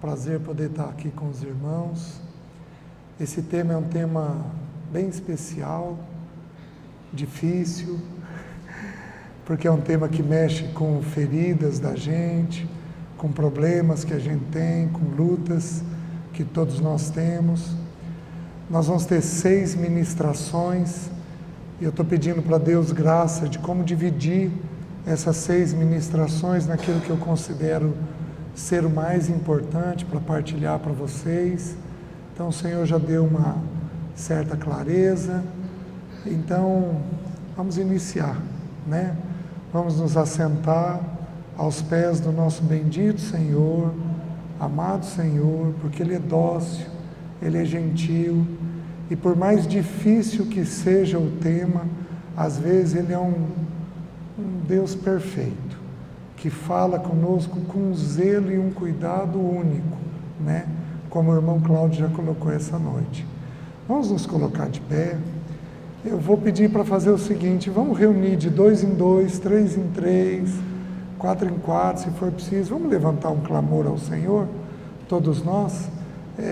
Prazer poder estar aqui com os irmãos. Esse tema é um tema bem especial, difícil, porque é um tema que mexe com feridas da gente, com problemas que a gente tem, com lutas que todos nós temos. Nós vamos ter 6 ministrações e eu estou pedindo para Deus graça de como dividir essas 6 ministrações naquilo que eu considero ser o mais importante para partilhar para vocês. Então o Senhor já deu uma certa clareza, então vamos iniciar, né? Vamos nos assentar aos pés do nosso bendito Senhor, amado Senhor, porque Ele é dócil, Ele é gentil, e por mais difícil que seja o tema, às vezes Ele é um Deus perfeito, que fala conosco com um zelo e um cuidado único, né? Como o irmão Cláudio já colocou essa noite. Vamos nos colocar de pé. Eu vou pedir para fazer o seguinte: vamos reunir de 2 em 2, 3 em 3, 4 em 4, se for preciso. Vamos levantar um clamor ao Senhor, todos nós.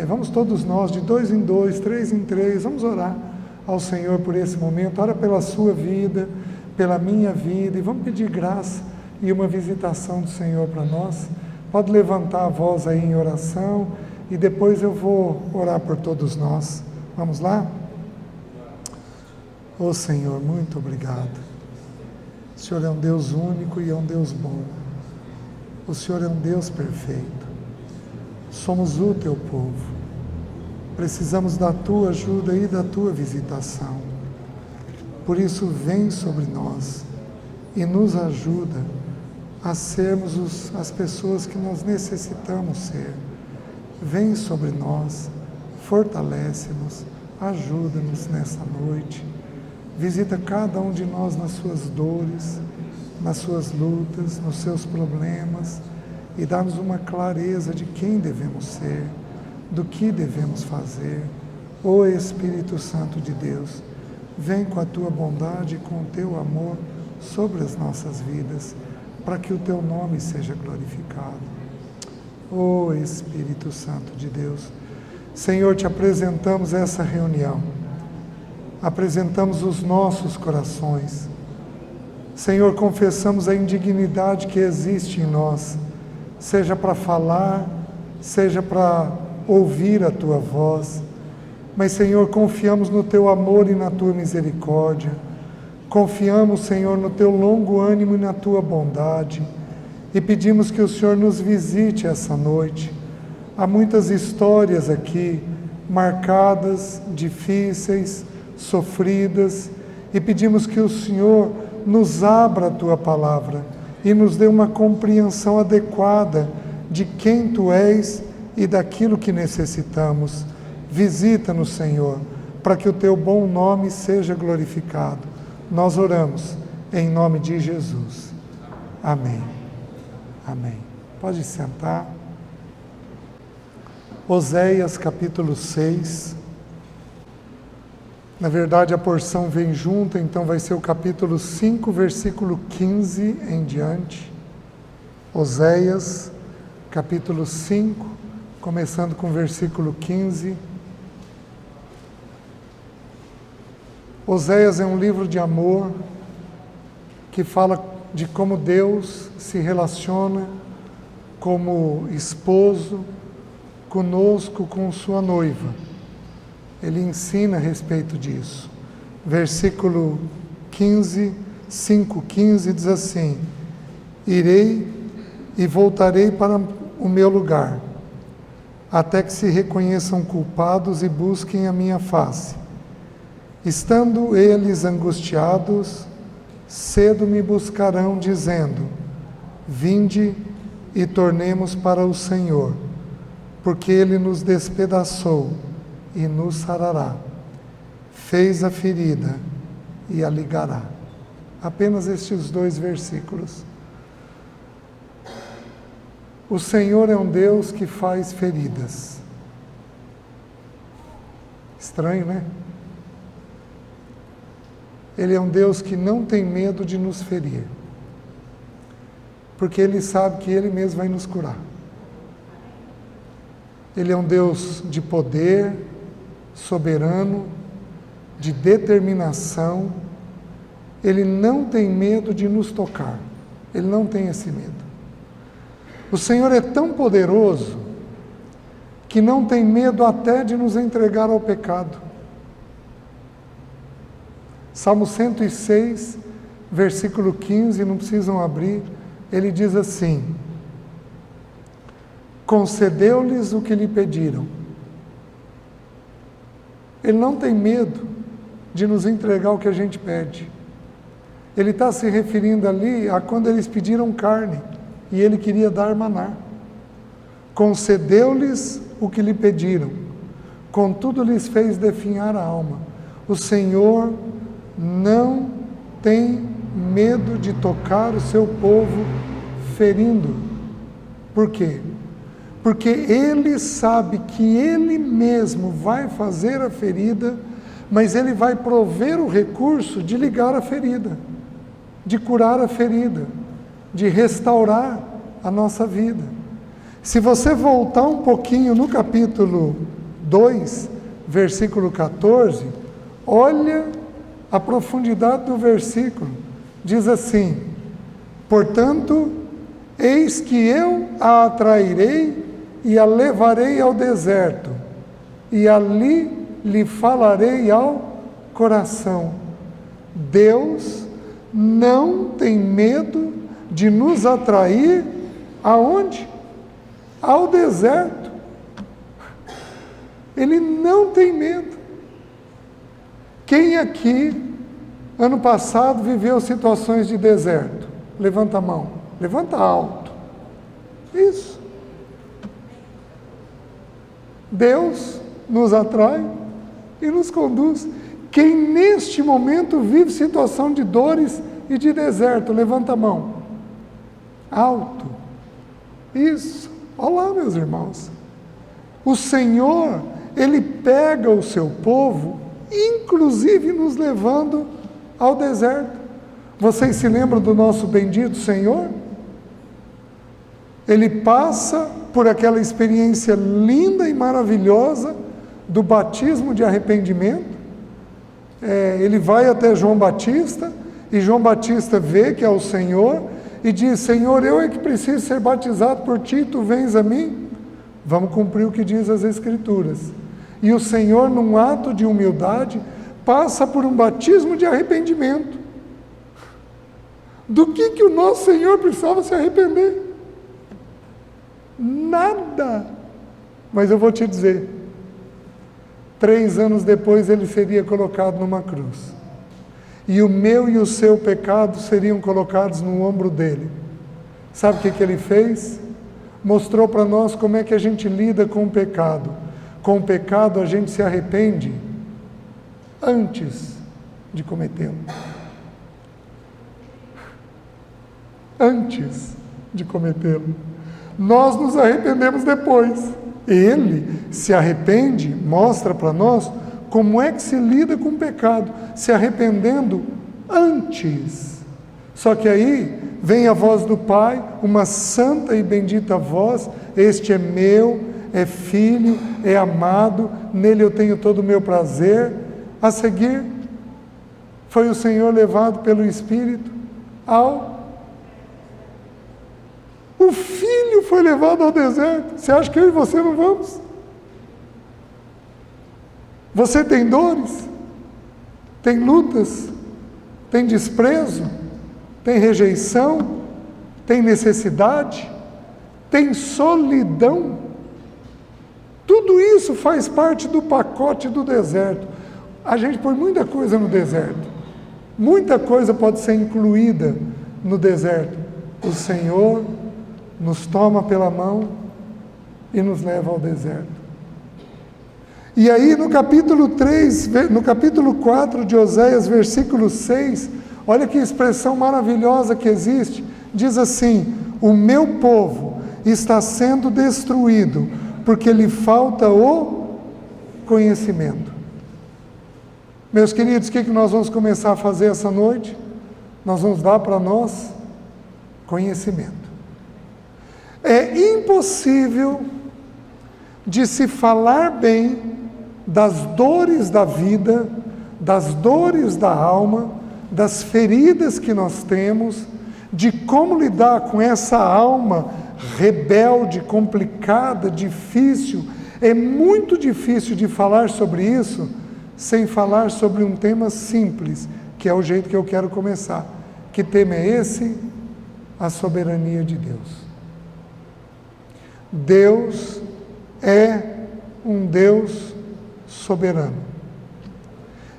Vamos todos nós, de 2 em 2, 3 em 3, vamos orar ao Senhor por esse momento. Ora pela sua vida, pela minha vida, e vamos pedir graça e uma visitação do Senhor para nós. Pode levantar a voz aí em oração e depois eu vou orar por todos nós. Vamos lá? Ô Senhor, muito obrigado. O Senhor é um Deus único e é um Deus bom. O Senhor é um Deus perfeito. Somos o teu povo. Precisamos da tua ajuda e da tua visitação. Por isso, vem sobre nós e nos ajuda a sermos as pessoas que nós necessitamos ser. Vem sobre nós, fortalece-nos, ajuda-nos nessa noite. Visita cada um de nós nas suas dores, nas suas lutas, nos seus problemas, e dá-nos uma clareza de quem devemos ser, do que devemos fazer. Ó Espírito Santo de Deus, vem com a tua bondade e com o teu amor sobre as nossas vidas, para que o teu nome seja glorificado. Ó Espírito Santo de Deus, Senhor, te apresentamos essa reunião, apresentamos os nossos corações. Senhor, confessamos a indignidade que existe em nós, seja para falar, seja para ouvir a tua voz, mas Senhor, confiamos no teu amor e na tua misericórdia. Confiamos, Senhor, no teu longo ânimo e na tua bondade, e pedimos que o Senhor nos visite essa noite. Há muitas histórias aqui, marcadas, difíceis, sofridas, e pedimos que o Senhor nos abra a tua palavra e nos dê uma compreensão adequada de quem tu és e daquilo que necessitamos. Visita-nos, Senhor, para que o teu bom nome seja glorificado. Nós oramos em nome de Jesus. Amém. Amém. Pode sentar. Oséias capítulo 6. Na verdade a porção vem junto, então vai ser o capítulo 5, versículo 15 em diante. Oséias capítulo 5, começando com o versículo 15. Oséias é um livro de amor que fala de como Deus se relaciona como esposo conosco, com sua noiva. Ele ensina a respeito disso. Versículo 15, 5:15 diz assim: irei e voltarei para o meu lugar, até que se reconheçam culpados e busquem a minha face. Estando eles angustiados, cedo me buscarão, dizendo: vinde e tornemos para o Senhor, porque Ele nos despedaçou e nos sarará, fez a ferida e a ligará. Apenas estes 2 versículos. O Senhor é um Deus que faz feridas. Estranho, né? Ele é um Deus que não tem medo de nos ferir, porque Ele sabe que Ele mesmo vai nos curar. Ele é um Deus de poder, soberano, de determinação. Ele não tem medo de nos tocar. Ele não tem esse medo. O Senhor é tão poderoso que não tem medo até de nos entregar ao pecado. Salmo 106, versículo 15, não precisam abrir, ele diz assim: concedeu-lhes o que lhe pediram. Ele não tem medo de nos entregar o que a gente pede. Ele está se referindo ali a quando eles pediram carne e ele queria dar maná. Concedeu-lhes o que lhe pediram, contudo lhes fez definhar a alma. O Senhor não tem medo de tocar o seu povo ferindo. Por quê? Porque Ele sabe que Ele mesmo vai fazer a ferida, mas Ele vai prover o recurso de ligar a ferida, de curar a ferida, de restaurar a nossa vida. Se você voltar um pouquinho no capítulo 2, versículo 14, olha a profundidade do versículo. Diz assim: portanto, eis que eu a atrairei e a levarei ao deserto, e ali lhe falarei ao coração. Deus não tem medo de nos atrair aonde? Ao deserto. Ele não tem medo. Quem aqui, ano passado, viveu situações de deserto? Levanta a mão. Levanta alto. Isso. Deus nos atrai e nos conduz. Quem neste momento vive situação de dores e de deserto? Levanta a mão. Alto. Isso. Olá, meus irmãos. O Senhor, Ele pega o seu povo, inclusive nos levando ao deserto. Vocês se lembram do nosso bendito Senhor? Ele passa por aquela experiência linda e maravilhosa do batismo de arrependimento. Ele vai até João Batista, e João Batista vê que é o Senhor, e diz: Senhor, eu é que preciso ser batizado por ti, tu vens a mim? Vamos cumprir o que diz as Escrituras. E o Senhor, num ato de humildade, passa por um batismo de arrependimento. Do que o nosso Senhor precisava se arrepender? Nada. Mas eu vou te dizer, 3 anos depois ele seria colocado numa cruz. E o meu e o seu pecado seriam colocados no ombro dele. Sabe o que ele fez? Mostrou para nós como é que a gente lida com o pecado. Com o pecado a gente se arrepende antes de cometê-lo. Antes de cometê-lo. Nós nos arrependemos depois. Ele se arrepende, mostra para nós como é que se lida com o pecado, se arrependendo antes. Só que aí vem a voz do Pai, uma santa e bendita voz: este é meu, é filho, é amado, nele eu tenho todo o meu prazer. A seguir, foi o Senhor levado pelo Espírito O Filho foi levado ao deserto. Você acha que eu e você não vamos? Você tem dores? Tem lutas? Tem desprezo? Tem rejeição? Tem necessidade? Tem solidão? Tudo isso faz parte do pacote do deserto. A gente põe muita coisa no deserto. Muita coisa pode ser incluída no deserto. O Senhor nos toma pela mão e nos leva ao deserto. E aí no capítulo 4 de Oséias, versículo 6, olha que expressão maravilhosa que existe. Diz assim: o meu povo está sendo destruído porque lhe falta o conhecimento. Meus queridos, o que nós vamos começar a fazer essa noite? Nós vamos dar para nós conhecimento. É impossível de se falar bem das dores da vida, das dores da alma, das feridas que nós temos, de como lidar com essa alma rebelde, complicada, difícil. É muito difícil de falar sobre isso sem falar sobre um tema simples, que é o jeito que eu quero começar. Que tema é esse? A soberania de Deus. Deus é um Deus soberano.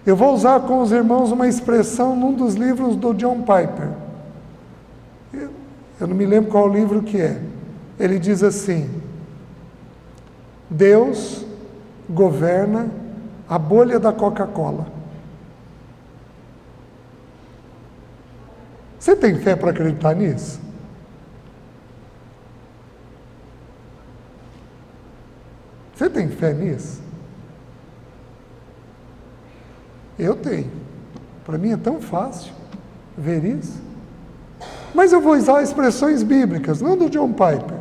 Eu vou usar com os irmãos uma expressão num dos livros do John Piper. Eu não me lembro qual livro que é. Ele diz assim: Deus governa a bolha da Coca-Cola. Você tem fé para acreditar nisso? Você tem fé nisso? Eu tenho. Para mim é tão fácil ver isso. Mas eu vou usar expressões bíblicas, não do John Piper.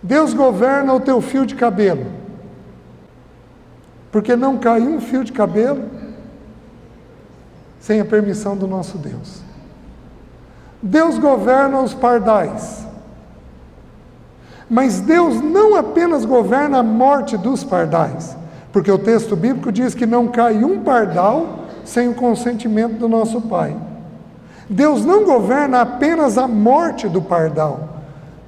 Deus governa o teu fio de cabelo. Porque não cai um fio de cabelo sem a permissão do nosso Deus. Deus governa os pardais. Mas Deus não apenas governa a morte dos pardais, porque o texto bíblico diz que não cai um pardal sem o consentimento do nosso Pai. Deus não governa apenas a morte do pardal,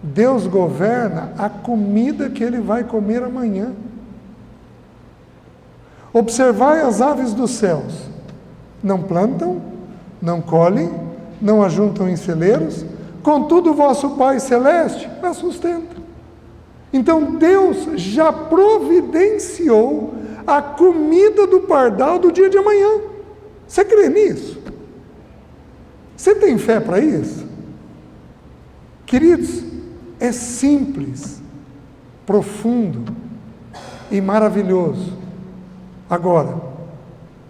Deus governa a comida que ele vai comer amanhã. Observai as aves dos céus, não plantam, não colhem, não ajuntam em celeiros, contudo o vosso Pai Celeste as sustenta. Então Deus já providenciou a comida do pardal do dia de amanhã. Você crê nisso? Você tem fé para isso? Queridos, é simples, profundo e maravilhoso. Agora,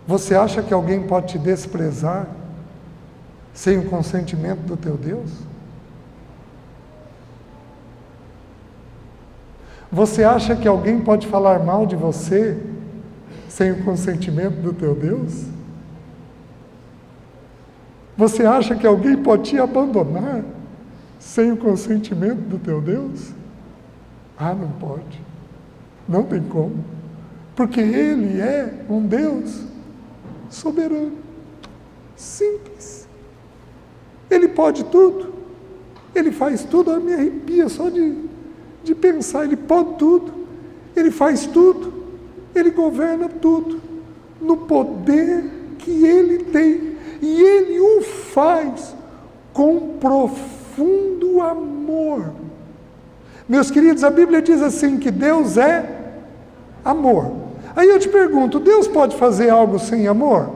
você acha que alguém pode te desprezar sem o consentimento do teu Deus? Você acha que alguém pode falar mal de você sem o consentimento do teu Deus? Você acha que alguém pode te abandonar sem o consentimento do teu Deus? Ah, não pode. Não tem como. Porque Ele é um Deus soberano. Simples. Ele pode tudo. Ele faz tudo. Eu me arrepia só de pensar. Ele pode tudo. Ele faz tudo. Ele governa tudo. No poder que Ele tem. E Ele o faz com profundo amor. Meus queridos, a Bíblia diz assim que Deus é amor. Aí eu te pergunto, Deus pode fazer algo sem amor?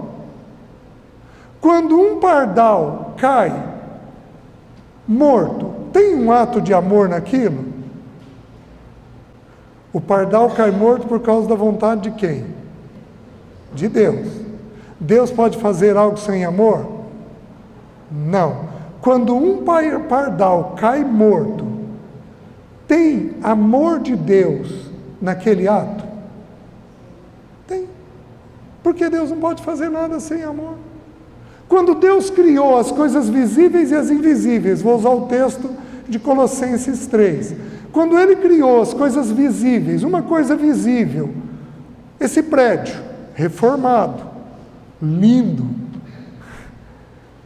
Quando um pardal cai morto, tem um ato de amor naquilo? O pardal cai morto por causa da vontade de quem? De Deus. Deus pode fazer algo sem amor? Não. Quando um pardal cai morto, tem amor de Deus naquele ato? Tem. Porque Deus não pode fazer nada sem amor. Quando Deus criou as coisas visíveis e as invisíveis, vou usar o texto de Colossenses 3. Quando Ele criou as coisas visíveis, uma coisa visível, esse prédio reformado, lindo.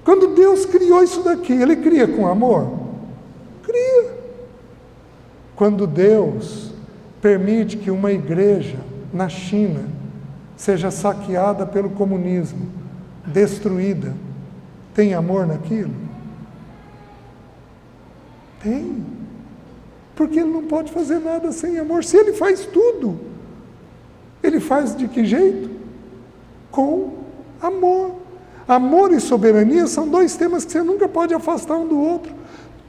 Quando Deus criou isso daqui, Ele cria com amor? Cria. Quando Deus permite que uma igreja na China seja saqueada pelo comunismo, destruída, tem amor naquilo? Tem. Porque Ele não pode fazer nada sem amor. Se Ele faz tudo, Ele faz de que jeito? Com amor. Amor e soberania são dois temas que você nunca pode afastar um do outro.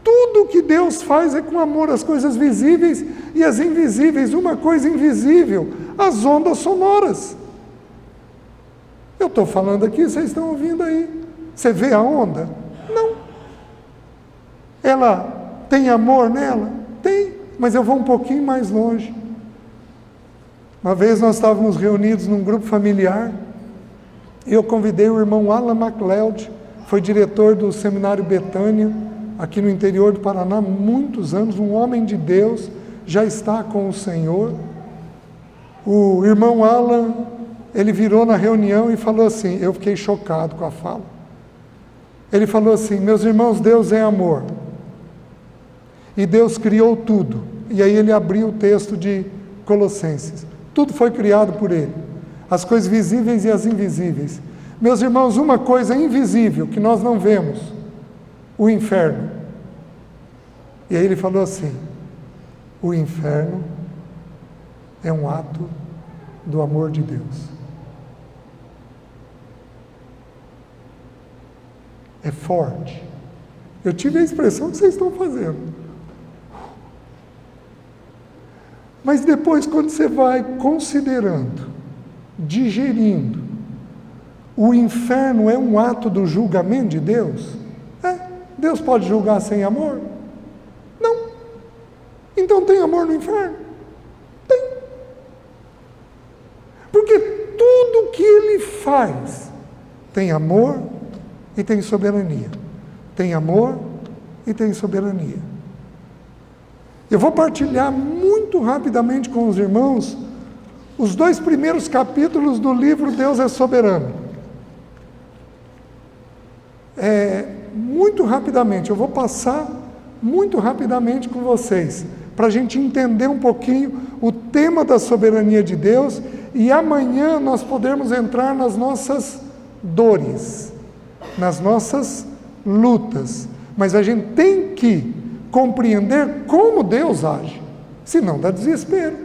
Tudo que Deus faz é com amor, as coisas visíveis e as invisíveis. Uma coisa invisível, as ondas sonoras. Eu estou falando aqui, vocês estão ouvindo aí. Você vê a onda? Não. Ela tem amor nela? Tem, mas eu vou um pouquinho mais longe. Uma vez nós estávamos reunidos num grupo familiar e eu convidei o irmão Alan MacLeod, foi diretor do Seminário Betânia, aqui no interior do Paraná, há muitos anos, um homem de Deus, já está com o Senhor. O irmão Alan, ele virou na reunião e falou assim, eu fiquei chocado com a fala. Ele falou assim, meus irmãos, Deus é amor. E Deus criou tudo. E aí ele abriu o texto de Colossenses. Tudo foi criado por Ele. As coisas visíveis e as invisíveis. Meus irmãos, uma coisa invisível que nós não vemos, o inferno. E aí ele falou assim, o inferno é um ato do amor de Deus. É forte. Eu tive a expressão que vocês estão fazendo. Mas depois, quando você vai considerando, digerindo, o inferno é um ato do julgamento de Deus? Deus pode julgar sem amor? Não. Então tem amor no inferno? Tem. Porque tudo que Ele faz tem amor e tem soberania. Tem amor e tem soberania. Eu vou partilhar muito rapidamente com os irmãos os 2 primeiros capítulos do livro Deus é Soberano. Muito rapidamente, eu vou passar muito rapidamente com vocês, para a gente entender um pouquinho o tema da soberania de Deus e amanhã nós podermos entrar nas nossas dores, nas nossas lutas. Mas a gente tem que compreender como Deus age, senão dá desespero.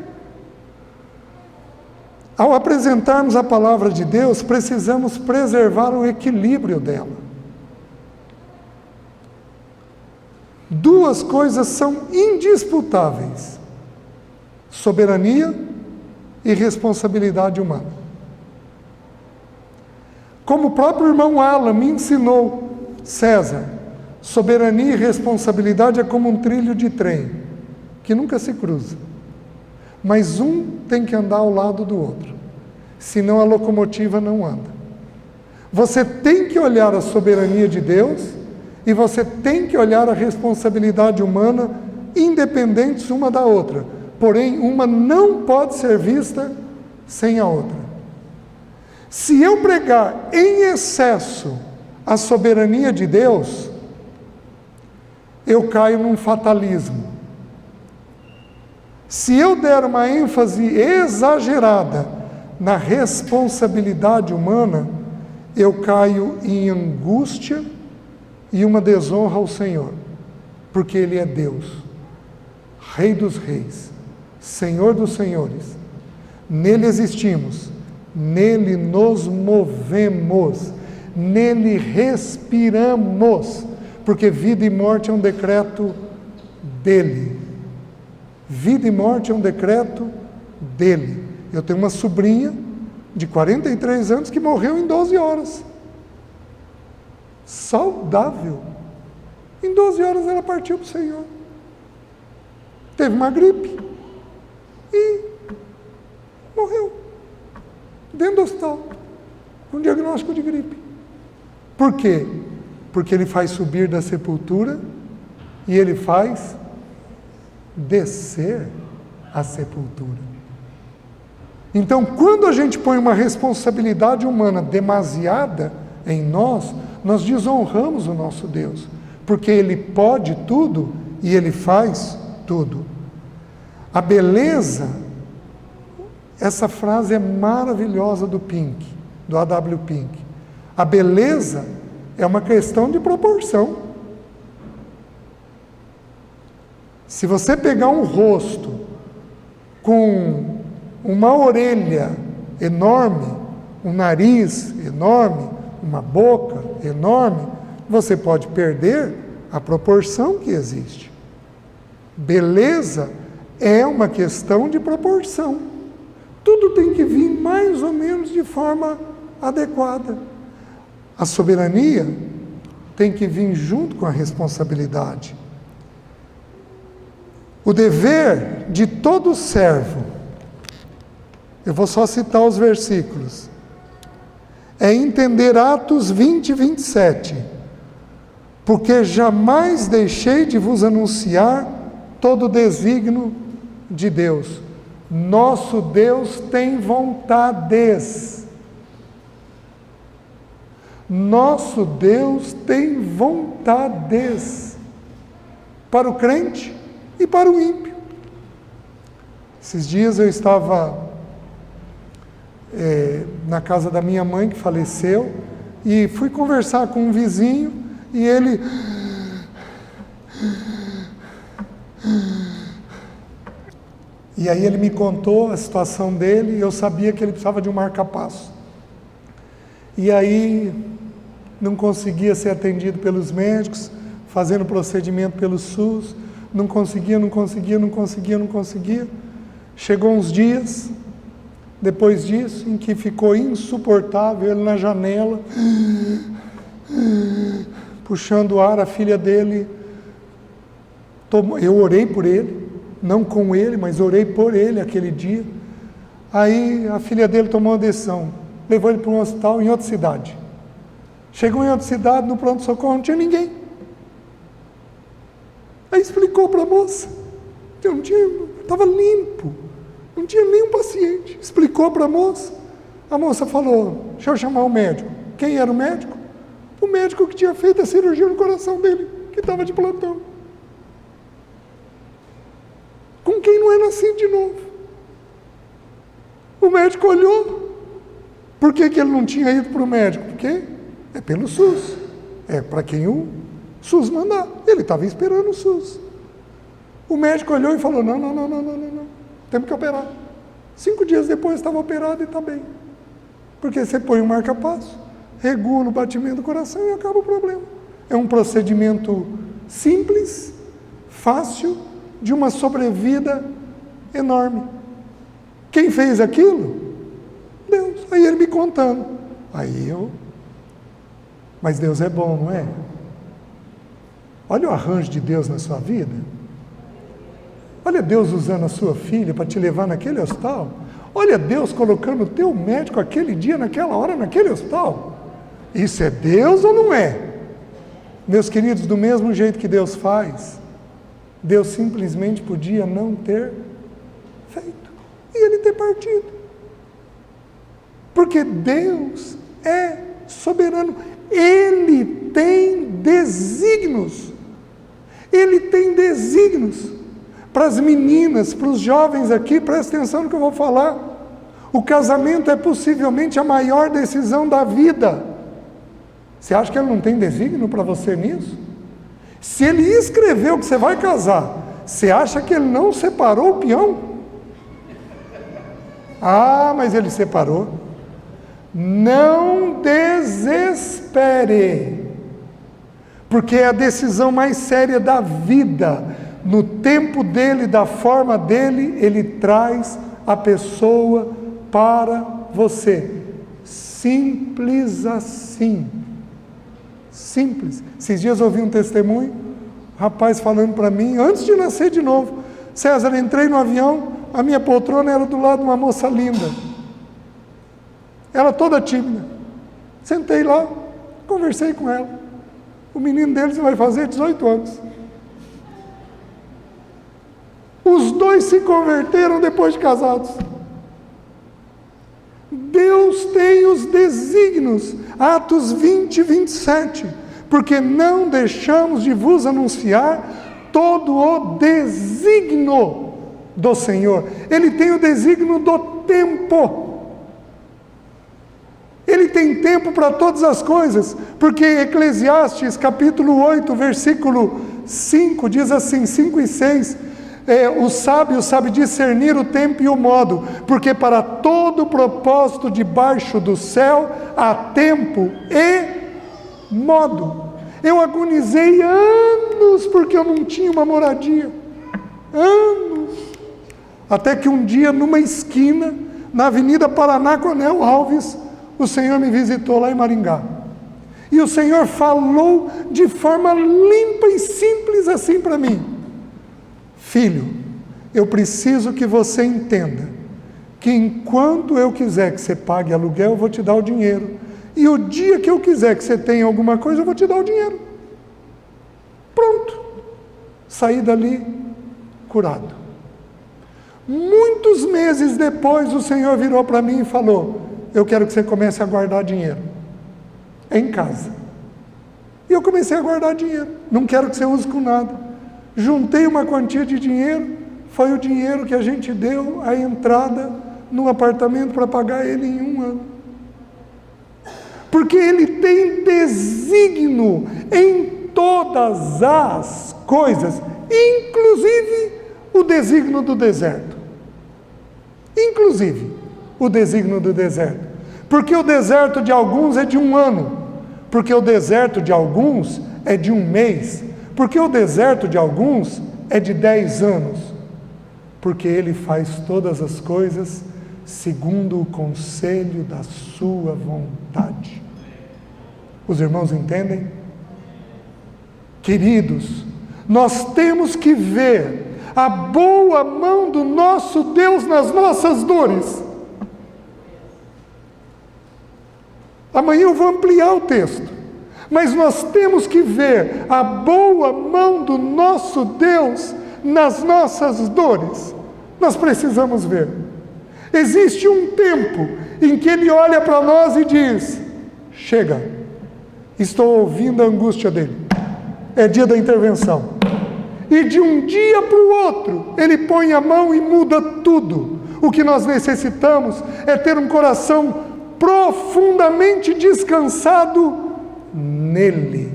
Ao apresentarmos a palavra de Deus, precisamos preservar o equilíbrio dela. 2 coisas são indisputáveis: soberania e responsabilidade humana. Como o próprio irmão Alan me ensinou, César, soberania e responsabilidade é como um trilho de trem, que nunca se cruza. Mas um tem que andar ao lado do outro, senão a locomotiva não anda. Você tem que olhar a soberania de Deus e você tem que olhar a responsabilidade humana, independentes uma da outra. Porém, uma não pode ser vista sem a outra. Se eu pregar em excesso a soberania de Deus, eu caio num fatalismo. Se eu der uma ênfase exagerada na responsabilidade humana, eu caio em angústia e uma desonra ao Senhor, porque Ele é Deus, Rei dos reis, Senhor dos senhores. Nele existimos, nele nos movemos, nele respiramos, porque vida e morte é um decreto dele. Vida e morte é um decreto dele. Eu tenho uma sobrinha de 43 anos que morreu em 12 horas. Saudável. Em 12 horas ela partiu para o Senhor. Teve uma gripe e morreu. Dentro do hospital, com diagnóstico de gripe. Por quê? Porque Ele faz subir da sepultura e Ele faz descer a sepultura. Então, quando a gente põe uma responsabilidade humana demasiada em nós, nós desonramos o nosso Deus, porque Ele pode tudo e Ele faz tudo. A beleza, essa frase é maravilhosa do Pink, do A.W. Pink. A beleza é uma questão de proporção. Se você pegar um rosto com uma orelha enorme, um nariz enorme, uma boca enorme, você pode perder a proporção que existe. Beleza é uma questão de proporção. Tudo tem que vir mais ou menos de forma adequada. A soberania tem que vir junto com a responsabilidade. O dever de todo servo Eu vou só citar os versículos. É entender Atos 20, 27. Porque jamais deixei de vos anunciar todo o desígnio de Deus. Nosso Deus tem vontades. Nosso Deus tem vontades. Para o crente e para o ímpio. Esses dias eu estava na casa da minha mãe, que faleceu, e fui conversar com um vizinho, e ele... E aí ele me contou a situação dele, e eu sabia que ele precisava de um marca-passo. E aí não conseguia ser atendido pelos médicos, fazendo procedimento pelo SUS, não conseguia. Chegou uns dias, depois disso, em que ficou insuportável, ele na janela, puxando o ar, a filha dele, eu orei por ele, não com ele, mas orei por ele aquele dia. Aí a filha dele tomou uma decisão, levou ele para um hospital em outra cidade. Chegou em outra cidade, no pronto-socorro, não tinha ninguém. Aí explicou para a moça, estava limpo, não tinha nenhum paciente. Explicou para a moça falou, deixa eu chamar o médico. Quem era o médico? O médico que tinha feito a cirurgia no coração dele, que estava de plantão. Com quem não é nascido de novo. O médico olhou. Por que ele não tinha ido para o médico? Porque é pelo SUS. É para quem o SUS mandar. Ele estava esperando o SUS. O médico olhou e falou, não, temos que operar. 5 dias depois estava operado e está bem. Porque você põe um marca-passo, regula o batimento do coração e acaba o problema. É um procedimento simples, fácil, de uma sobrevida enorme. Quem fez aquilo? Deus. Aí ele me contando. Mas Deus é bom, não é? Olha o arranjo de Deus na sua vida. Olha Deus usando a sua filha para te levar naquele hospital. Olha Deus colocando o teu médico aquele dia, naquela hora, naquele hospital. Isso é Deus ou não é? Meus queridos, do mesmo jeito que Deus faz, Deus simplesmente podia não ter feito. E ele ter partido. Porque Deus é soberano. Ele tem desígnios. Ele tem desígnios. Para as meninas, para os jovens aqui, presta atenção no que eu vou falar. O casamento é possivelmente a maior decisão da vida. Você acha que ele não tem desígnio para você nisso? Se ele escreveu que você vai casar, você acha que ele não separou o peão? Mas ele separou. Não desespere, porque é a decisão mais séria da vida. No tempo dele, da forma dele, ele traz a pessoa para você. Simples assim. Simples. Esses dias eu ouvi um testemunho, um rapaz falando para mim, antes de nascer de novo, César, entrei no avião, a minha poltrona era do lado de uma moça linda. Ela toda tímida. Sentei lá, conversei com ela. O menino deles vai fazer 18 anos. Os dois se converteram depois de casados. Deus tem os desígnios. Atos 20, 27. Porque não deixamos de vos anunciar todo o desígnio do Senhor. Ele tem o desígnio do tempo. Ele tem tempo para todas as coisas, porque Eclesiastes capítulo 8, versículo 5, diz assim, 5 e 6, o sábio sabe discernir o tempo e o modo, porque para todo propósito debaixo do céu há tempo e modo. Eu agonizei anos porque eu não tinha uma moradia, anos, até que um dia numa esquina, na Avenida Paraná Coronel Alves, o Senhor me visitou lá em Maringá. E o Senhor falou de forma limpa e simples assim para mim. Filho, eu preciso que você entenda que enquanto eu quiser que você pague aluguel, eu vou te dar o dinheiro. E o dia que eu quiser que você tenha alguma coisa, eu vou te dar o dinheiro. Pronto. Saí dali curado. Muitos meses depois, o Senhor virou para mim e falou: eu quero que você comece a guardar dinheiro em casa. E eu comecei a guardar dinheiro. Não quero que você use com nada. Juntei uma quantia de dinheiro. Foi o dinheiro que a gente deu a entrada no apartamento para pagar ele em 1 ano. Porque Ele tem desígnio em todas as coisas, inclusive o desígnio do deserto. Inclusive o desígnio do deserto. Porque o deserto de alguns é de 1 ano. Porque o deserto de alguns é de 1 mês. Porque o deserto de alguns é de 10 anos. Porque Ele faz todas as coisas segundo o conselho da sua vontade. Os irmãos entendem? Queridos, nós temos que ver a boa mão do nosso Deus nas nossas dores. Amanhã eu vou ampliar o texto, mas nós temos que ver a boa mão do nosso Deus nas nossas dores. Nós precisamos ver. Existe um tempo em que Ele olha para nós e diz: chega, estou ouvindo a angústia dele, é dia da intervenção. E de um dia para o outro, Ele põe a mão e muda tudo. O que nós necessitamos é ter um coração profundamente descansado nele.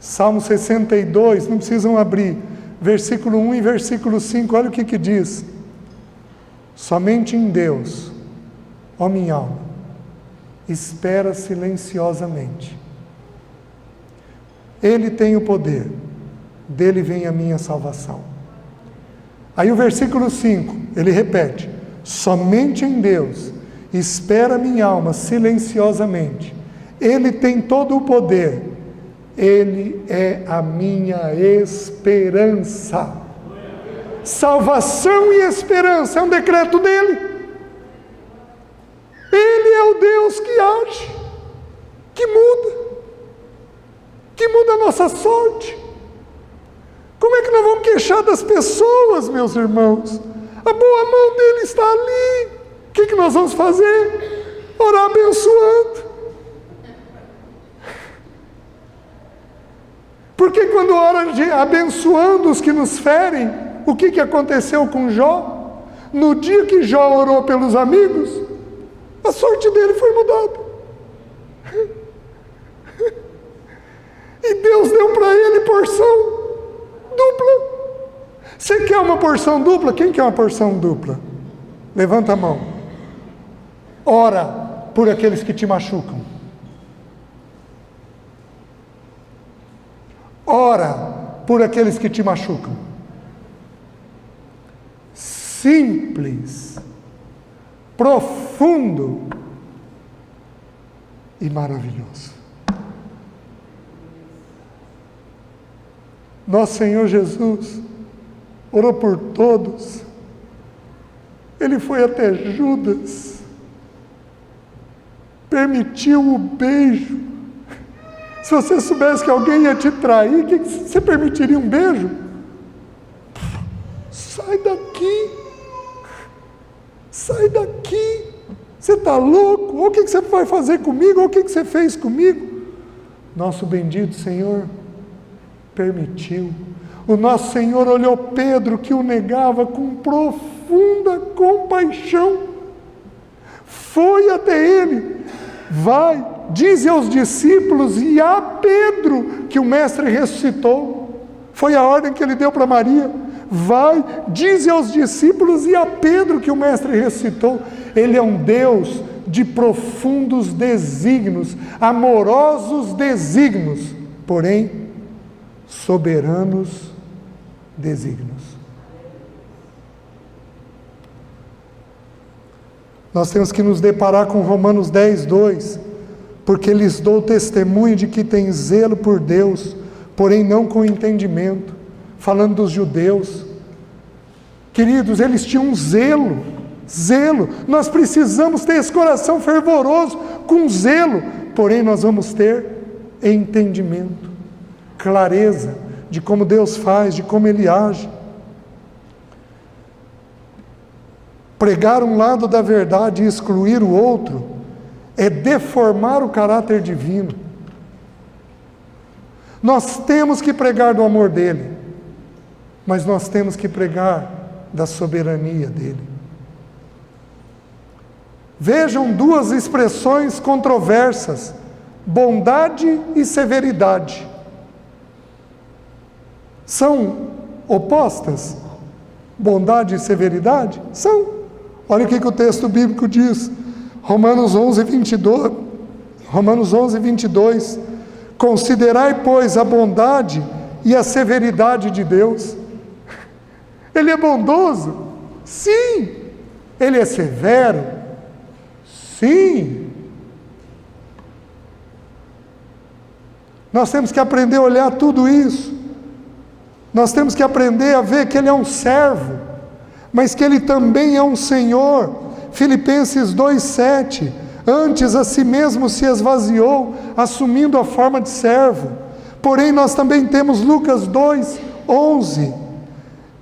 Salmo 62, não precisam abrir, versículo 1 e versículo 5, olha o que diz: somente em Deus, ó minha alma, espera silenciosamente. Ele tem o poder, dele vem a minha salvação. Aí o versículo 5, ele repete: somente em Deus, espera minha alma silenciosamente. Ele tem todo o poder, Ele é a minha esperança. Salvação e esperança é um decreto dele. Ele é o Deus que age, que muda a nossa sorte. Como é que nós vamos queixar das pessoas, meus irmãos? A boa mão dele está ali. O que nós vamos fazer? Orar abençoando. Porque quando ora abençoando os que nos ferem, o que aconteceu com Jó? No dia que Jó orou pelos amigos, a sorte dele foi mudada. E Deus deu para ele porção dupla. Você quer uma porção dupla? Quem quer uma porção dupla? Levanta a mão. Ora por aqueles que te machucam. Ora por aqueles que te machucam. Simples, profundo e maravilhoso. Nosso Senhor Jesus orou por todos. Ele foi até Judas, permitiu o beijo. Se você soubesse que alguém ia te trair, você permitiria um beijo? Sai daqui, sai daqui, você está louco? Ou o que você vai fazer comigo? Ou o que você fez comigo? Nosso bendito Senhor permitiu. O nosso Senhor olhou Pedro, que o negava, com profunda compaixão, foi até ele: vai, dize aos discípulos e a Pedro que o Mestre ressuscitou. Foi a ordem que ele deu para Maria: vai, dize aos discípulos e a Pedro que o Mestre ressuscitou. Ele é um Deus de profundos desígnios, amorosos desígnios, porém soberanos desígnios. Nós temos que nos deparar com Romanos 10, 2, porque lhes dou testemunho de que tem zelo por Deus, porém não com entendimento. Falando dos judeus, queridos, eles tinham um zelo, Zelo. Nós precisamos ter esse coração fervoroso, com zelo. Porém, nós vamos ter entendimento, clareza de como Deus faz, de como Ele age. Pregar um lado da verdade e excluir o outro é deformar o caráter divino. Nós temos que pregar do amor dele, mas nós temos que pregar da soberania dele. Vejam duas expressões controversas: bondade e severidade. São opostas? Bondade e severidade? São. Olha o que o texto bíblico diz. Romanos 11, 22. Considerai, pois, a bondade e a severidade de Deus. Ele é bondoso? Sim. Ele é severo? Sim. Nós temos que aprender a olhar tudo isso. Nós temos que aprender a ver que Ele é um servo, mas que Ele também é um Senhor. Filipenses 2,7. Antes a si mesmo se esvaziou, assumindo a forma de servo. Porém nós também temos Lucas 2,11.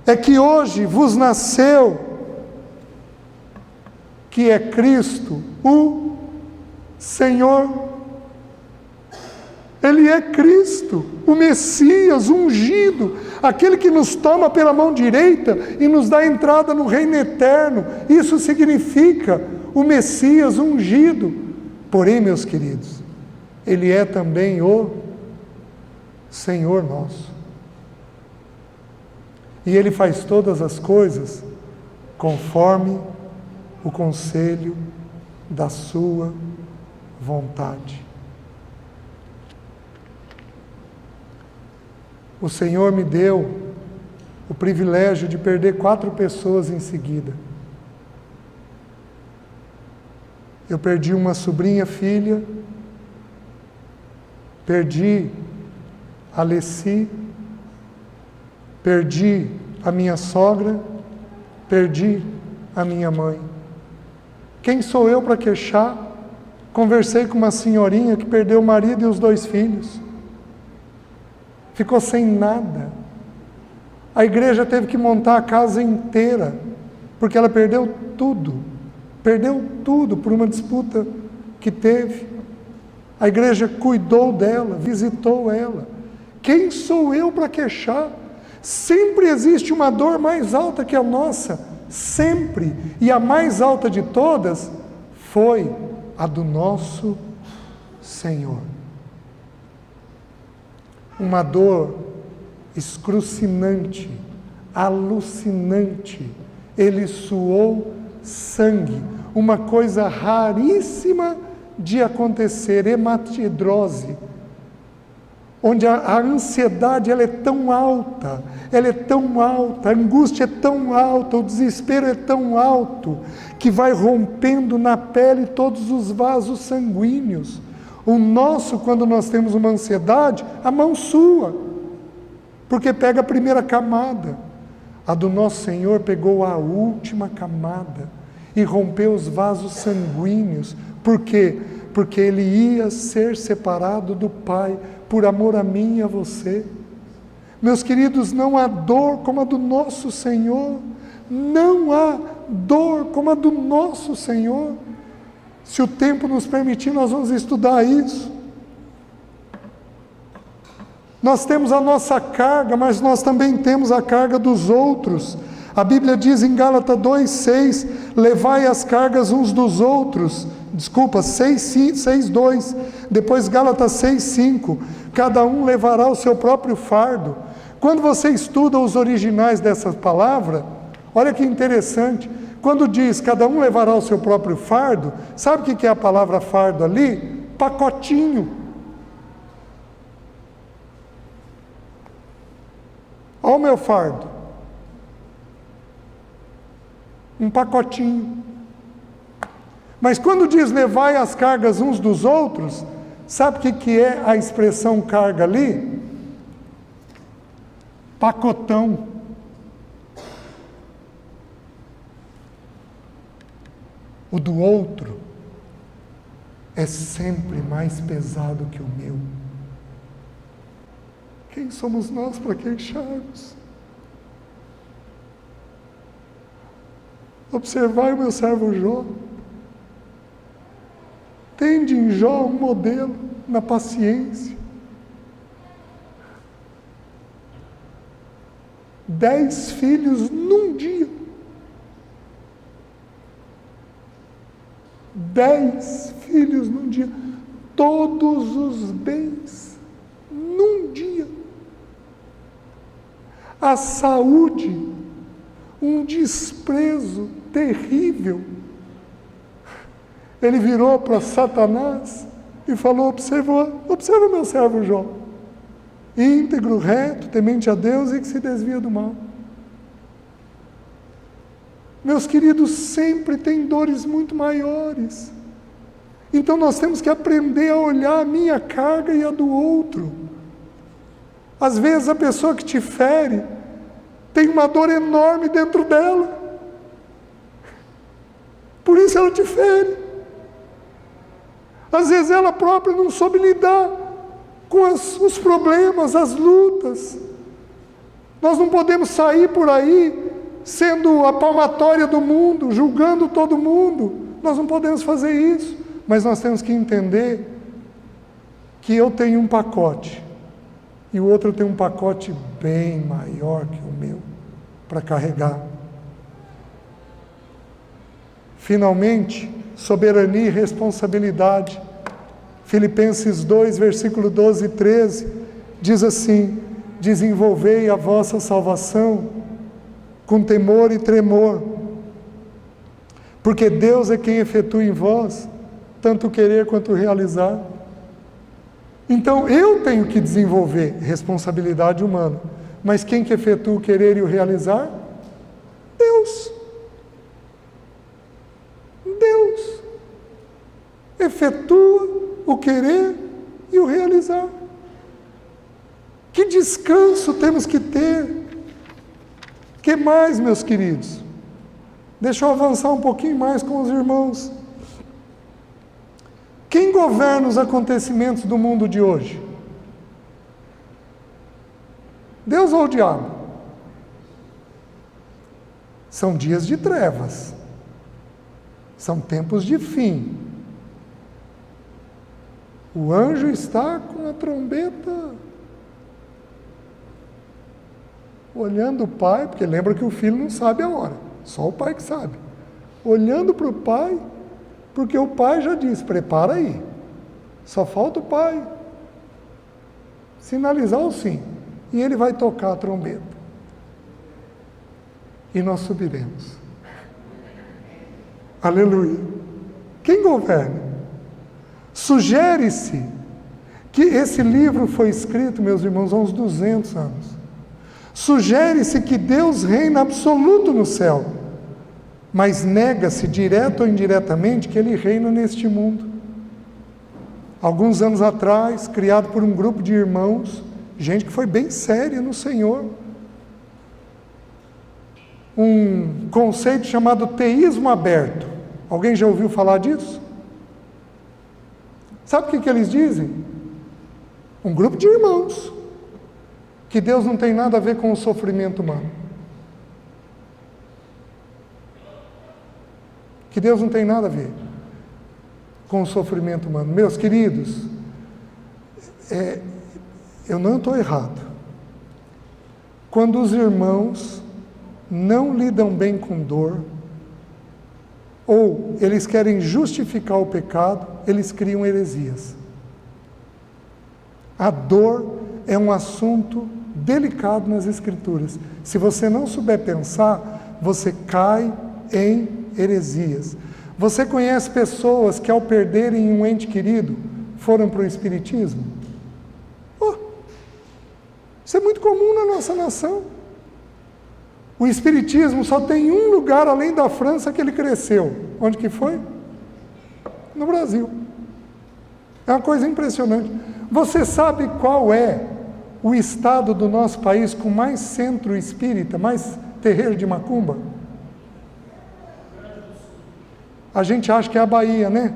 É que hoje vos nasceu, que é Cristo, o Senhor. Ele é Cristo, o Messias, ungido, aquele que nos toma pela mão direita e nos dá entrada no reino eterno. Isso significa o Messias ungido. Porém, meus queridos, Ele é também o Senhor nosso. E Ele faz todas as coisas conforme o conselho da sua vontade. O Senhor me deu o privilégio de perder 4 pessoas em seguida. Eu perdi uma sobrinha filha, perdi a Alessi, perdi a minha sogra, perdi a minha mãe. Quem sou eu para queixar? Conversei com uma senhorinha que perdeu o marido e os 2 filhos. Ficou sem nada. A igreja teve que montar a casa inteira, porque ela perdeu tudo por uma disputa que teve. A igreja cuidou dela, visitou ela. Quem sou eu para queixar? Sempre existe uma dor mais alta que a nossa, sempre, e a mais alta de todas foi a do nosso Senhor. Uma dor excruciante, alucinante. Ele suou sangue, uma coisa raríssima de acontecer, hematidrose, onde a ansiedade ela é tão alta, a angústia é tão alta, o desespero é tão alto, que vai rompendo na pele todos os vasos sanguíneos. O nosso, quando nós temos uma ansiedade, a mão sua, porque pega a primeira camada. A do nosso Senhor pegou a última camada e rompeu os vasos sanguíneos. Por quê? Porque Ele ia ser separado do Pai, por amor a mim e a você. Meus queridos, não há dor como a do nosso Senhor. Não há dor como a do nosso Senhor. Se o tempo nos permitir, nós vamos estudar isso. Nós temos a nossa carga, mas nós também temos a carga dos outros. A Bíblia diz em Gálatas 2,6, levai as cargas uns dos outros. 6,2. Depois Gálatas 6,5, cada um levará o seu próprio fardo. Quando você estuda os originais dessa palavra, olha que interessante. Quando diz cada um levará o seu próprio fardo, sabe o que é a palavra fardo ali? Pacotinho. Olha o meu fardo. Um pacotinho. Mas quando diz levai as cargas uns dos outros, sabe o que é a expressão carga ali? Pacotão. o do outro é sempre mais pesado que o meu. Quem somos nós para queixarmos? Observai o meu servo Jó. Tende em Jó um modelo na paciência. 10 filhos num dia. 10 filhos num dia. Todos os bens num dia. A saúde, um desprezo terrível. Ele virou para Satanás e falou: observa meu servo Jó, íntegro, reto, temente a Deus e que se desvia do mal. Meus queridos, sempre tem dores muito maiores. Então nós temos que aprender a olhar a minha carga e a do outro. Às vezes a pessoa que te fere tem uma dor enorme dentro dela. Por isso ela te fere. Às vezes ela própria não soube lidar com os problemas, as lutas. Nós não podemos sair por aí sendo a palmatória do mundo, julgando todo mundo. Nós não podemos fazer isso. Mas nós temos que entender que eu tenho um pacote e o outro tem um pacote bem maior que o meu para carregar. Finalmente, soberania e responsabilidade. Filipenses 2, versículo 12 e 13, diz assim: desenvolvei a vossa salvação com temor e tremor, porque Deus é quem efetua em vós tanto o querer quanto o realizar. Então eu tenho que desenvolver responsabilidade humana, mas quem que efetua o querer e o realizar? Deus. Deus efetua o querer e o realizar. Que descanso temos que ter. Que mais, meus queridos? Deixa eu avançar um pouquinho mais com os irmãos. Quem governa os acontecimentos do mundo de hoje? Deus ou o diabo? São dias de trevas. São tempos de fim. O anjo está com a trombeta olhando o pai, porque lembra que o filho não sabe a hora, só o pai que sabe. Olhando para o pai, porque o pai já disse: prepara aí, só falta o pai sinalizar o sim, e ele vai tocar a trombeta, e nós subiremos. Aleluia. Quem governa? Sugere-se que esse livro foi escrito, meus irmãos, há uns 200 anos. Sugere-se que Deus reina absoluto no céu, mas nega-se, direto ou indiretamente, que Ele reina neste mundo. Alguns anos atrás, criado por um grupo de irmãos, gente que foi bem séria no Senhor, um conceito chamado teísmo aberto. Alguém já ouviu falar disso? Sabe o que eles dizem? Um grupo de irmãos, que Deus não tem nada a ver com o sofrimento humano. Que Deus não tem nada a ver com o sofrimento humano. Meus queridos, eu não estou errado. Quando os irmãos não lidam bem com dor, ou eles querem justificar o pecado, eles criam heresias. A dor é um assunto delicado nas Escrituras. Se você não souber pensar, você cai em heresias. Você conhece pessoas que, ao perderem um ente querido, foram para o espiritismo? Isso é muito comum na nossa nação. O espiritismo só tem um lugar além da França que ele cresceu. Onde que foi? No Brasil. É uma coisa impressionante. Você sabe qual é o estado do nosso país com mais centro espírita, mais terreiro de macumba? A gente acha que é a Bahia, né?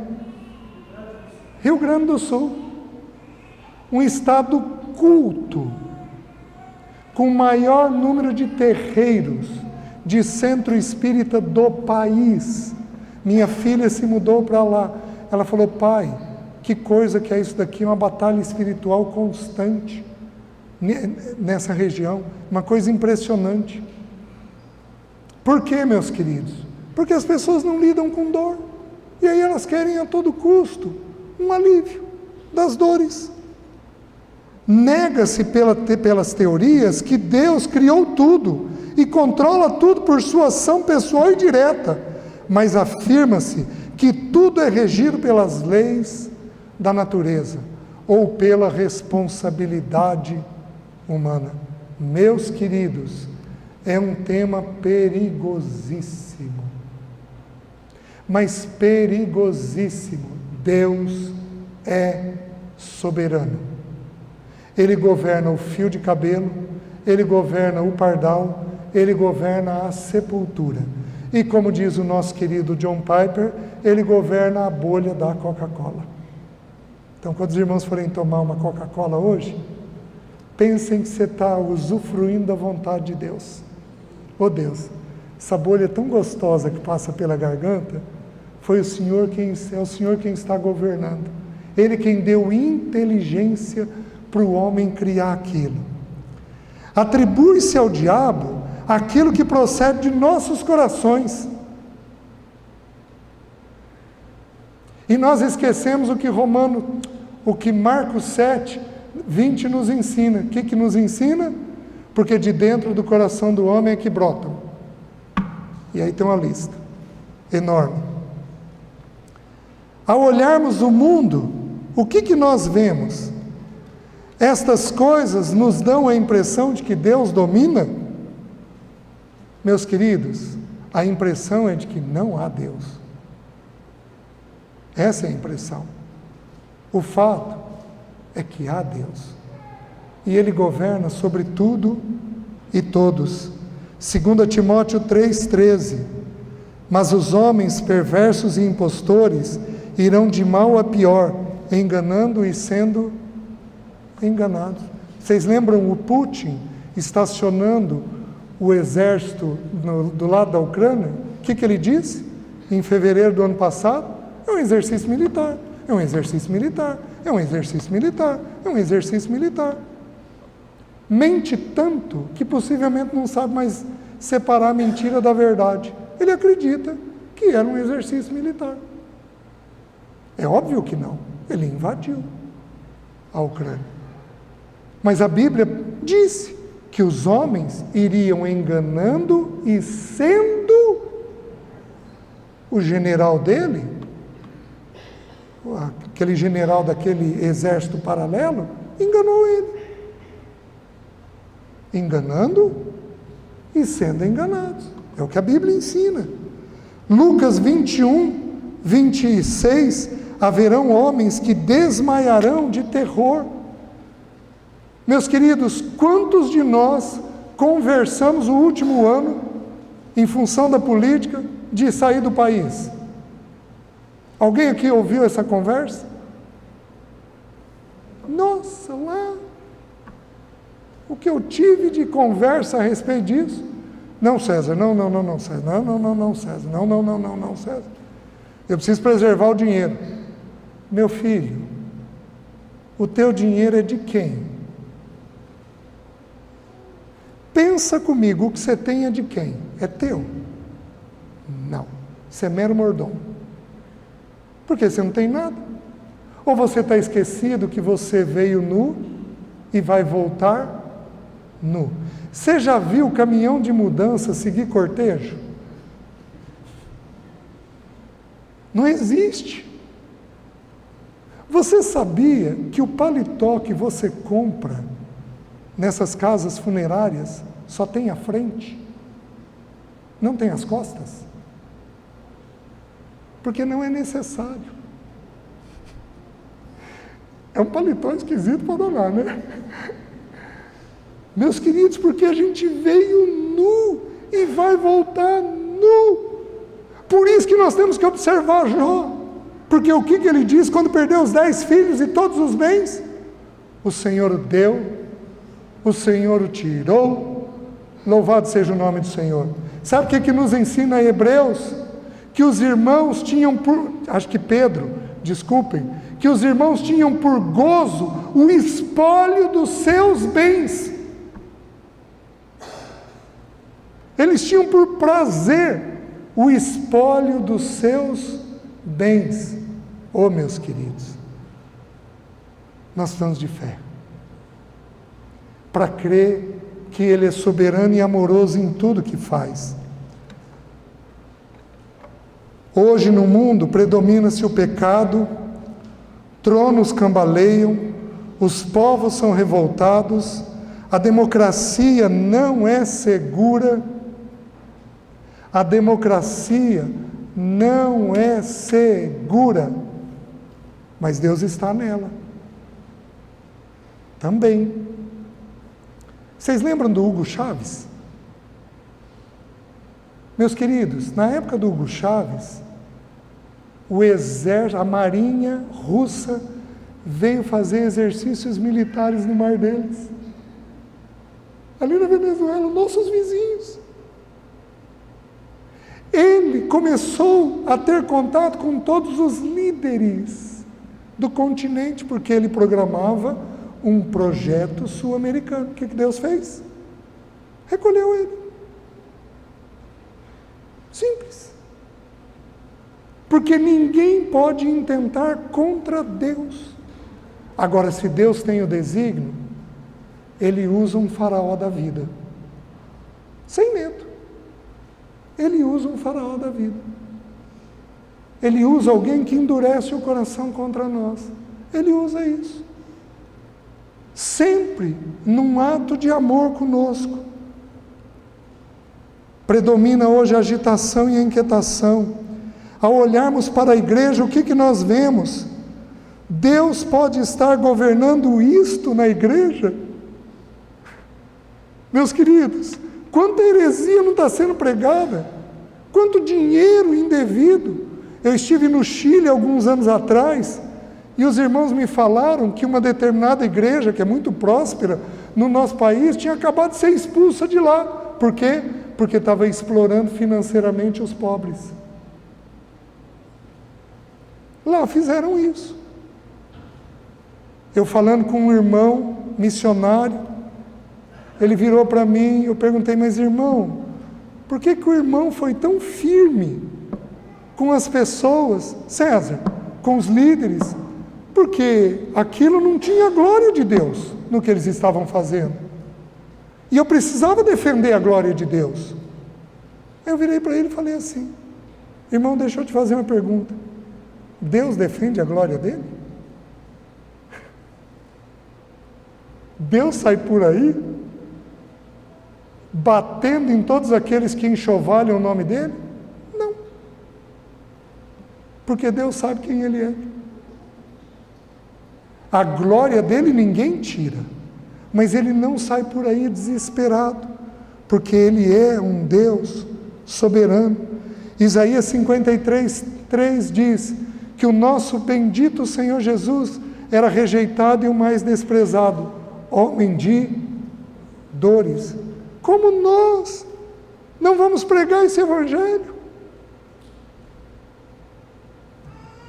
Rio Grande do Sul. Um estado culto, com o maior número de terreiros de centro espírita do país. Minha filha se mudou para lá. Ela falou: pai, que coisa que é isso daqui, uma batalha espiritual constante nessa região, uma coisa impressionante. Por quê, meus queridos? Porque as pessoas não lidam com dor, e aí elas querem a todo custo um alívio das dores. Nega-se pelas teorias que Deus criou tudo e controla tudo por sua ação pessoal e direta, mas afirma-se que tudo é regido pelas leis da natureza ou pela responsabilidade humana. Meus queridos, é um tema perigosíssimo, mas perigosíssimo. Deus é soberano. Ele governa o fio de cabelo, Ele governa o pardal, Ele governa a sepultura. E como diz o nosso querido John Piper, Ele governa a bolha da Coca-Cola. Então, quando os irmãos forem tomar uma Coca-Cola hoje, pensem que você está usufruindo da vontade de Deus. Oh Deus, essa bolha tão gostosa que passa pela garganta, é o Senhor quem está governando. Ele quem deu inteligência para o homem criar aquilo. Atribui-se ao diabo aquilo que procede de nossos corações. E nós esquecemos o que Marcos 7, 20 nos ensina. O que nos ensina? Porque de dentro do coração do homem é que brotam. E aí tem uma lista enorme. Ao olharmos o mundo, o que nós vemos? Estas coisas nos dão a impressão de que Deus domina? Meus queridos, a impressão é de que não há Deus. Essa é a impressão. O fato é que há Deus. E Ele governa sobre tudo e todos. 2 Timóteo 3,13. Mas os homens perversos e impostores irão de mal a pior, enganando e sendo enganados. Vocês lembram o Putin estacionando o exército do lado da Ucrânia? O que ele disse em fevereiro do ano passado? É um exercício militar, é um exercício militar, é um exercício militar, é um exercício militar. Mente tanto que possivelmente não sabe mais separar a mentira da verdade. Ele acredita que era um exercício militar. É óbvio que não. Ele invadiu a Ucrânia. Mas a Bíblia disse que os homens iriam enganando e sendo o general dele, aquele general daquele exército paralelo, enganou ele. Enganando e sendo enganados. É o que a Bíblia ensina. Lucas 21, 26, haverão homens que desmaiarão de terror. Meus queridos, quantos de nós conversamos o último ano, em função da política, de sair do país? Alguém aqui ouviu essa conversa? Nossa, lá, o que eu tive de conversa a respeito disso? Não, César, não, César, não, César, não, César. Eu preciso preservar o dinheiro. Meu filho, o teu dinheiro é de quem? Pensa comigo, o que você tem é de quem? É teu? Não, você é mero mordomo. Porque você não tem nada. Ou você está esquecido que você veio nu e vai voltar nu. Você já viu o caminhão de mudança seguir cortejo? Não existe. Você sabia que o paletó que você compra nessas casas funerárias só tem a frente? Não tem as costas? Porque não é necessário. É um paletó esquisito para danar, né? Meus queridos, porque a gente veio nu e vai voltar nu. Por isso que nós temos que observar Jó. Porque o que ele diz quando perdeu os 10 filhos e todos os bens? O Senhor o deu, o Senhor o tirou, louvado seja o nome do Senhor. Sabe o que nos ensina Hebreus? Que os irmãos tinham que os irmãos tinham por gozo o espólio dos seus bens. Eles tinham por prazer o espólio dos seus bens. Oh, meus queridos, nós precisamos de fé para crer que Ele é soberano e amoroso em tudo que faz. Hoje no mundo predomina-se o pecado, tronos cambaleiam, os povos são revoltados, a democracia não é segura, a democracia não é segura, mas Deus está nela também. Vocês lembram do Hugo Chávez? Meus queridos, na época do Hugo Chávez, o exército, a marinha russa veio fazer exercícios militares no mar deles. Ali na Venezuela, nossos vizinhos. Ele começou a ter contato com todos os líderes do continente, porque ele programava um projeto sul-americano. O que Deus fez? Recolheu ele. Simples. Porque ninguém pode intentar contra Deus. Agora, se Deus tem o desígnio, Ele usa um faraó da vida. Sem medo. Ele usa um faraó da vida. Ele usa alguém que endurece o coração contra nós. Ele usa isso. Sempre num ato de amor conosco. Predomina hoje a agitação e a inquietação. Ao olharmos para a igreja, o que nós vemos? Deus pode estar governando isto na igreja? Meus queridos, quanta heresia não está sendo pregada? Quanto dinheiro indevido? Eu estive no Chile alguns anos atrás, e os irmãos me falaram que uma determinada igreja, que é muito próspera no nosso país, tinha acabado de ser expulsa de lá. Por quê? Porque estava explorando financeiramente os pobres. Lá fizeram isso. Eu falando com um irmão missionário, ele virou para mim, eu perguntei, mas irmão, por que o irmão foi tão firme com as pessoas, César, com os líderes? Porque aquilo não tinha glória de Deus no que eles estavam fazendo. E eu precisava defender a glória de Deus. Eu virei para ele e falei assim, irmão, deixa eu te fazer uma pergunta. Deus defende a glória dele? Deus sai por aí batendo em todos aqueles que enxovalham o nome dele? Não. Porque Deus sabe quem ele é. A glória dele ninguém tira, mas ele não sai por aí desesperado, porque ele é um Deus soberano. Isaías 53:3 diz que o nosso bendito Senhor Jesus era rejeitado e o mais desprezado, homem de dores. Como nós não vamos pregar esse evangelho?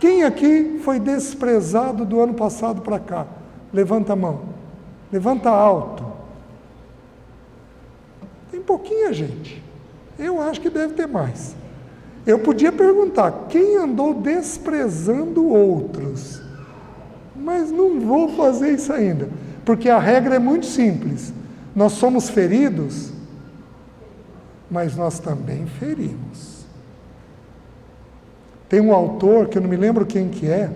Quem aqui foi desprezado do ano passado para cá? Levanta a mão. Levanta alto. Tem pouquinha gente. Eu acho que deve ter mais. Eu podia perguntar, quem andou desprezando outros? Mas não vou fazer isso ainda, porque a regra é muito simples. Nós somos feridos, mas nós também ferimos. Tem um autor, que eu não me lembro quem que é,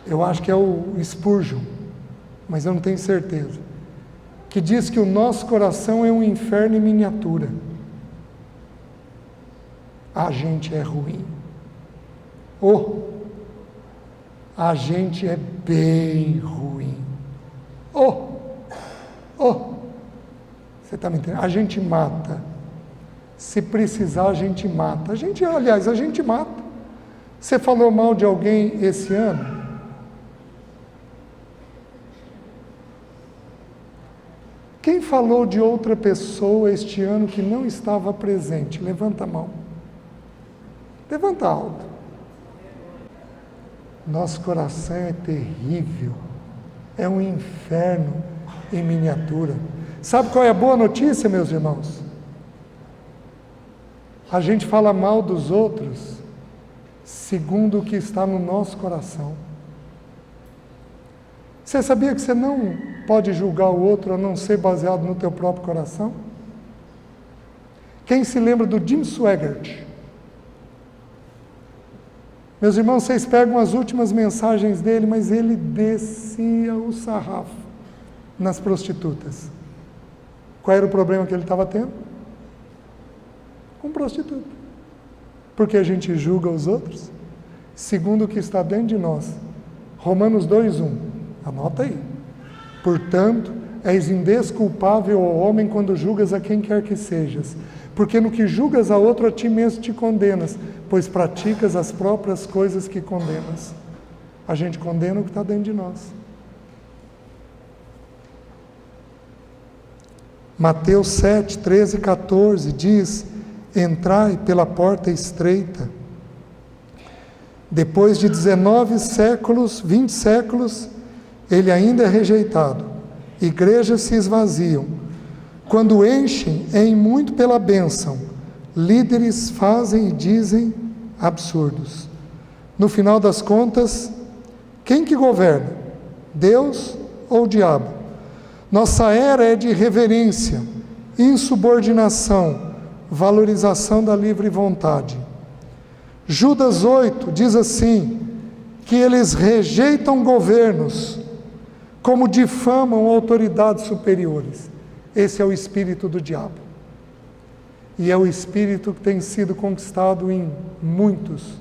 eu acho que é o Spurgeon, mas eu não tenho certeza, que diz que o nosso coração é um inferno em miniatura. A gente é ruim. A gente é bem ruim. Você está me entendendo? A gente mata, Se precisar, a gente mata. Aliás, a gente mata. Você falou mal de alguém esse ano? Quem falou de outra pessoa este ano que não estava presente? Levanta a mão. Levanta alto. Nosso coração é terrível. É um inferno em miniatura. Sabe qual é a boa notícia, meus irmãos? A gente fala mal dos outros segundo o que está no nosso coração. Você sabia que você não pode julgar o outro a não ser baseado no teu próprio coração? Quem se lembra do Jim Swaggart? Meus irmãos, vocês pegam as últimas mensagens dele, mas ele descia o sarrafo nas prostitutas. Qual era o problema que ele estava tendo? Com prostituta. Porque a gente julga os outros segundo o que está dentro de nós. Romanos 2:1. Anota aí. Portanto, és indesculpável, ó homem, quando julgas a quem quer que sejas. Porque no que julgas a outro, a ti mesmo te condenas, pois praticas as próprias coisas que condenas. A gente condena o que está dentro de nós. Mateus 7, 13 e 14 diz: entrai pela porta estreita. Depois de 19 séculos, 20 séculos, ele ainda é rejeitado. Igrejas se esvaziam. Quando enchem, é em muito pela bênção. Líderes fazem e dizem absurdos. No final das contas, quem que governa? Deus ou o diabo? Nossa era é de reverência, insubordinação, valorização da livre vontade. Judas 8 diz assim, que eles rejeitam governos, como difamam autoridades superiores. Esse é o espírito do diabo. E é o espírito que tem sido conquistado em muitos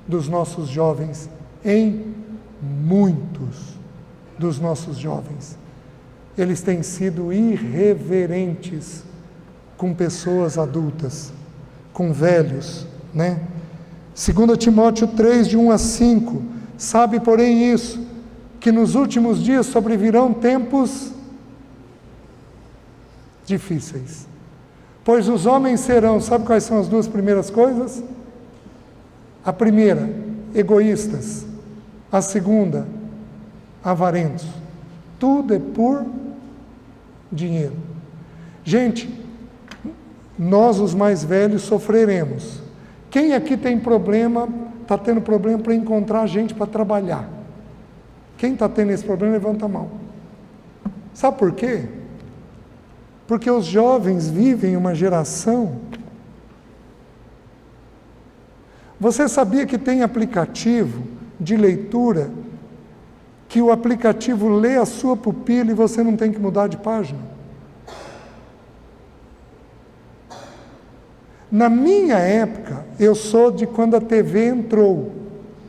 dos nossos jovens. Em muitos dos nossos jovens. Eles têm sido irreverentes com pessoas adultas, com velhos, né? 2 Timóteo 3, de 1 a 5, sabe, porém, isso, que nos últimos dias sobrevirão tempos difíceis. Pois os homens serão, sabe quais são as duas primeiras coisas? A primeira, egoístas. A segunda, avarentos. Tudo é por dinheiro. Gente, nós os mais velhos sofreremos. Quem aqui tem problema, está tendo problema para encontrar gente para trabalhar? Quem está tendo esse problema, levanta a mão. Sabe por quê? Porque os jovens vivem uma geração... Você sabia que tem aplicativo de leitura, que o aplicativo lê a sua pupila e você não tem que mudar de página? Na minha época, eu sou de quando a TV entrou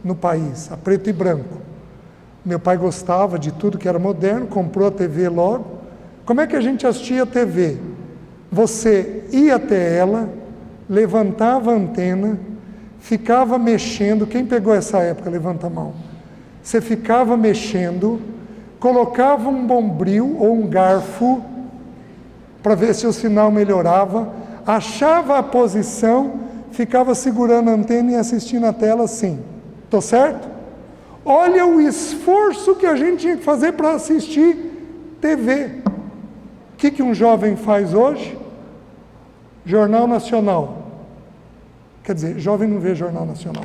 no país, a preto e branco. Meu pai gostava de tudo que era moderno, comprou a TV logo. Como é que a gente assistia a TV? Você ia até ela, levantava a antena, ficava mexendo. Quem pegou essa época? Levanta a mão. Você ficava mexendo, colocava um bombril ou um garfo para ver se o sinal melhorava, achava a posição, ficava segurando a antena e assistindo a tela assim. Estou certo? Olha o esforço que a gente tinha que fazer para assistir TV. O que um jovem faz hoje? Jornal Nacional. Quer dizer, jovem não vê Jornal Nacional.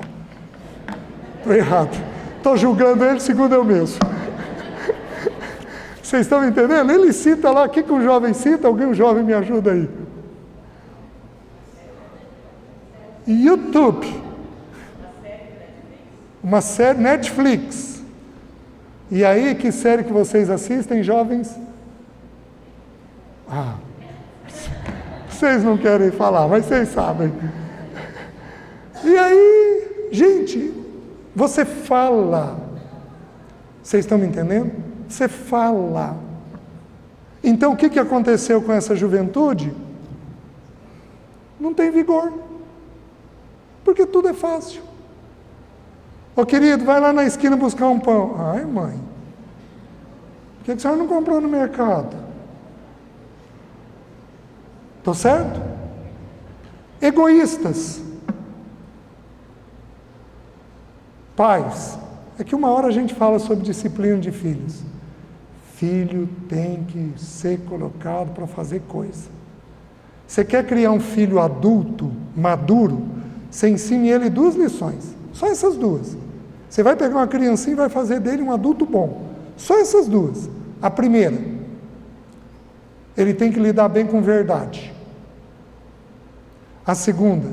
Estou errado. Estou julgando ele segundo eu mesmo. Vocês estão entendendo? Ele cita lá, o que um jovem cita? Alguém, um jovem, me ajuda aí. YouTube. Uma série Netflix. E aí, que série que vocês assistem, jovens? Vocês não querem falar, mas vocês sabem. E aí, gente, você fala. Vocês estão me entendendo? Você fala. Então, o que aconteceu com essa juventude? não tem vigor, porque tudo é fácil. Ô querido, vai lá na esquina buscar um pão. Ai, mãe, por que a senhora não comprou no mercado? Estou certo? Egoístas. Pais, é que uma hora a gente fala sobre disciplina de filhos. Filho tem que ser colocado para fazer coisa. Você quer criar um filho adulto, maduro, você ensine ele 2 lições, só essas 2. Você vai pegar uma criancinha e vai fazer dele um adulto bom, só essas 2. A primeira, ele tem que lidar bem com verdade. A segunda,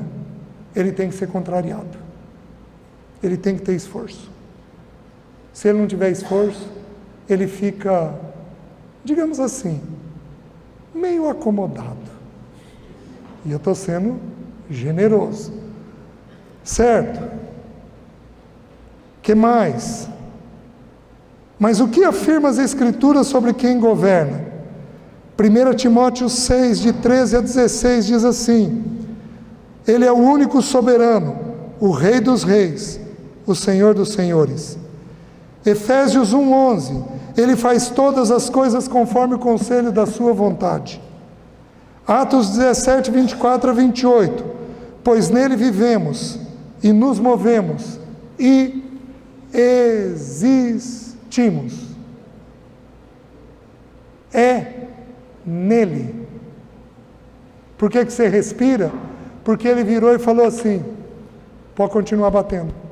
ele tem que ser contrariado. Ele tem que ter esforço. Se ele não tiver esforço, ele fica, digamos assim, meio acomodado. E eu estou sendo generoso. Certo? Que mais? Mas o que afirma as Escrituras sobre quem governa? 1 Timóteo 6, de 13 a 16, diz assim: Ele é o único soberano, o Rei dos reis, o Senhor dos senhores. Efésios 1:11, Ele faz todas as coisas conforme o conselho da sua vontade. Atos 17, 24 a 28, pois nele vivemos e nos movemos e existimos. É nele. Por que você respira? Porque ele virou e falou assim: pode continuar batendo.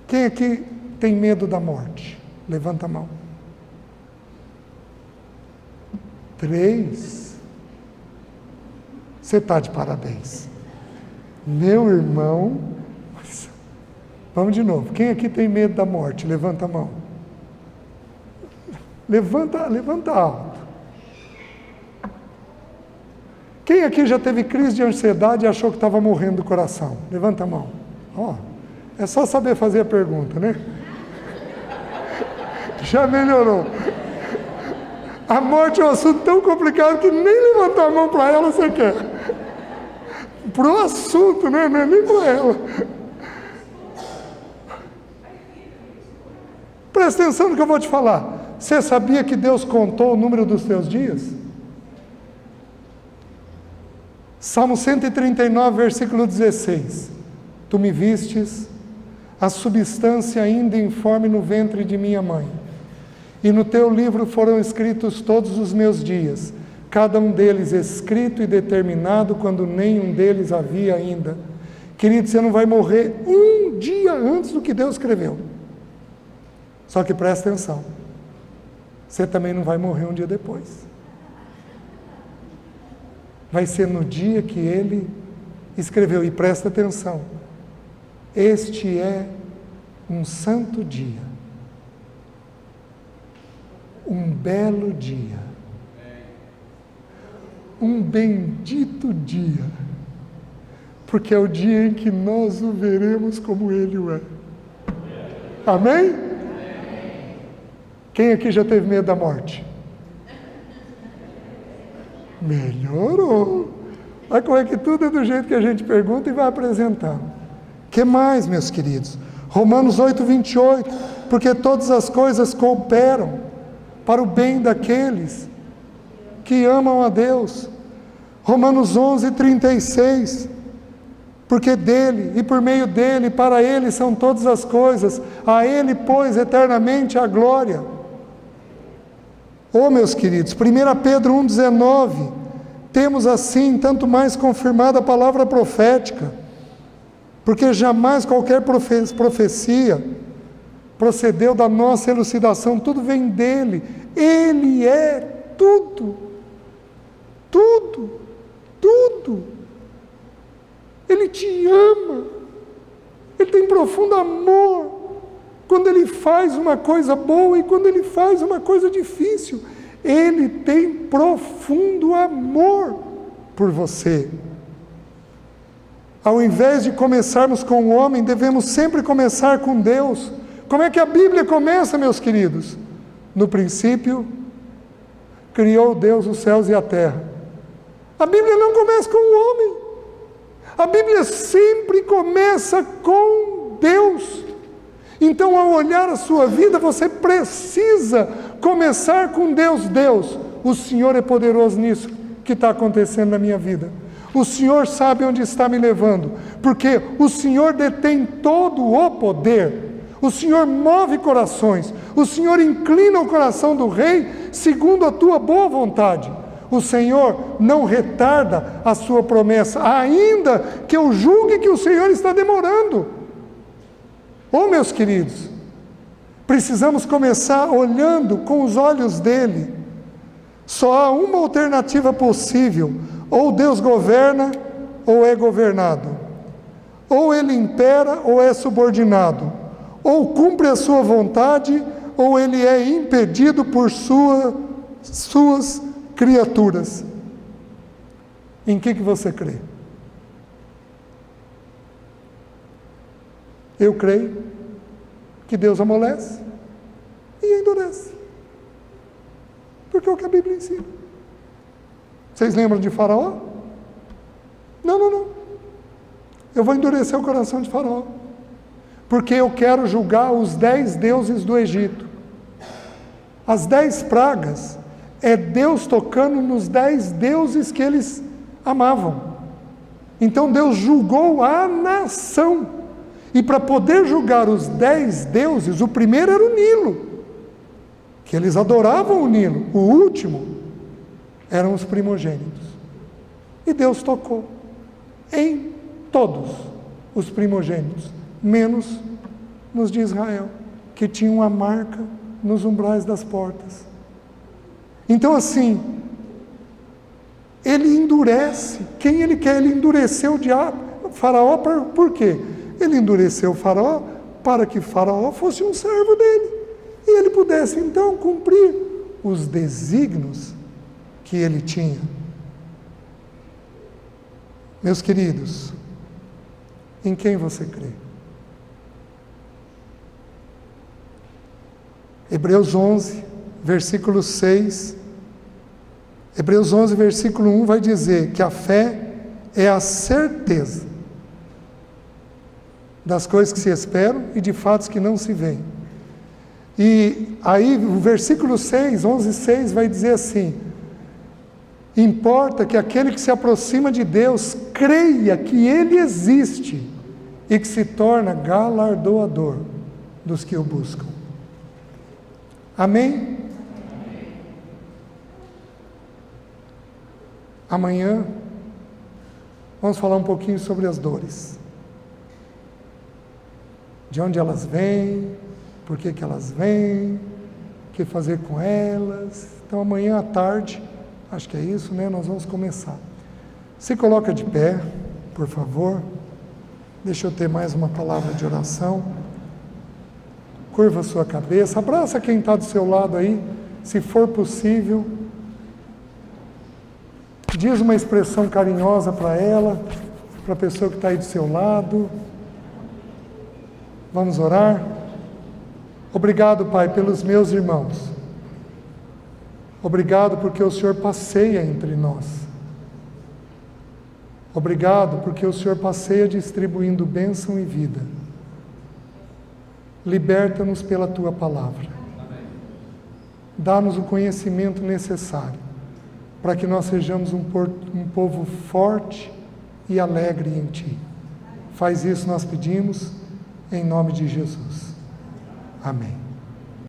Quem aqui tem medo da morte? Levanta a mão. 3. Você está de parabéns. Meu irmão. Vamos de novo. Quem aqui tem medo da morte? Levanta a mão. Levanta alto. Quem aqui já teve crise de ansiedade e achou que estava morrendo do coração? Levanta a mão. É só saber fazer a pergunta, né? Já melhorou. A morte é um assunto tão complicado que nem levantar a mão para ela você quer. Pro assunto, né? Não é nem para ela. Presta atenção no que eu vou te falar. Você sabia que Deus contou o número dos teus dias? Salmo 139, versículo 16. Tu me vistes a substância ainda informe no ventre de minha mãe. E no teu livro foram escritos todos os meus dias, cada um deles escrito e determinado quando nenhum deles havia ainda. Querido, você não vai morrer um dia antes do que Deus escreveu. Só que presta atenção, você também não vai morrer um dia depois. Vai ser no dia que Ele escreveu. E presta atenção, este é um santo dia, um belo dia, um bendito dia, porque é o dia em que nós o veremos como Ele o é. Amém? Quem aqui já teve medo da morte? Melhorou. Vai correr que tudo é do jeito que a gente pergunta e vai apresentando. O que mais, meus queridos? Romanos 8, 28. Porque todas as coisas cooperam para o bem daqueles que amam a Deus. Romanos 11, 36. Porque dele, e por meio dele, para ele são todas as coisas. A ele, pois, eternamente a glória. Meus queridos, 1 Pedro 1,19, temos assim, tanto mais confirmada a palavra profética, porque jamais qualquer profecia procedeu da nossa elucidação, tudo vem dele, ele é tudo, ele te ama, ele tem profundo amor, quando Ele faz uma coisa boa e quando Ele faz uma coisa difícil, Ele tem profundo amor por você. Ao invés de começarmos com o homem, devemos sempre começar com Deus. Como é que a Bíblia começa, meus queridos? No princípio, criou Deus os céus e a terra. A Bíblia não começa com o homem. A Bíblia sempre começa com Deus. Então, ao olhar a sua vida, você precisa começar com Deus. Deus, o Senhor é poderoso nisso que está acontecendo na minha vida. O Senhor sabe onde está me levando, porque o Senhor detém todo o poder. O Senhor move corações. O Senhor inclina o coração do rei segundo a tua boa vontade. O Senhor não retarda a sua promessa, ainda que eu julgue que o Senhor está demorando. Oh, meus queridos, precisamos começar olhando com os olhos dele. Só há uma alternativa possível: ou Deus governa, ou é governado. Ou ele impera, ou é subordinado. Ou cumpre a sua vontade, ou ele é impedido por suas criaturas. Em que você crê? Eu creio que Deus amolece e endurece. Porque é o que a Bíblia ensina. Vocês lembram de Faraó? Não. Eu vou endurecer o coração de Faraó. Porque eu quero julgar os 10 deuses do Egito. As 10 pragas é Deus tocando nos 10 deuses que eles amavam. Então Deus julgou a nação. E para poder julgar os 10 deuses, o primeiro era o Nilo, que eles adoravam o Nilo. O último eram os primogênitos. E Deus tocou em todos os primogênitos, menos nos de Israel, que tinham a marca nos umbrais das portas. Então, assim, ele endurece quem ele quer. Ele endureceu o Faraó por quê? Ele endureceu o Faraó para que Faraó fosse um servo dele. E ele pudesse, então, cumprir os desígnios que ele tinha. Meus queridos, em quem você crê? Hebreus 11, versículo 6. Hebreus 11, versículo 1 vai dizer que a fé é a certeza das coisas que se esperam e de fatos que não se veem. E aí o versículo 6, 11:6 vai dizer assim: importa que aquele que se aproxima de Deus creia que Ele existe e que se torna galardoador dos que o buscam. Amém? Amanhã vamos falar um pouquinho sobre as dores. De onde elas vêm, por que elas vêm, o que fazer com elas. Então amanhã à tarde, acho que é isso, né? Nós vamos começar. Se coloca de pé, por favor. Deixa eu ter mais uma palavra de oração. Curva a sua cabeça, abraça quem está do seu lado aí, se for possível. Diz uma expressão carinhosa para ela, para a pessoa que está aí do seu lado. Vamos orar? Obrigado, Pai, pelos meus irmãos. Obrigado porque o Senhor passeia entre nós. Obrigado porque o Senhor passeia distribuindo bênção e vida. Liberta-nos pela Tua palavra. Dá-nos o conhecimento necessário para que nós sejamos um povo forte e alegre em Ti. Faz isso, nós pedimos, em nome de Jesus. Amém.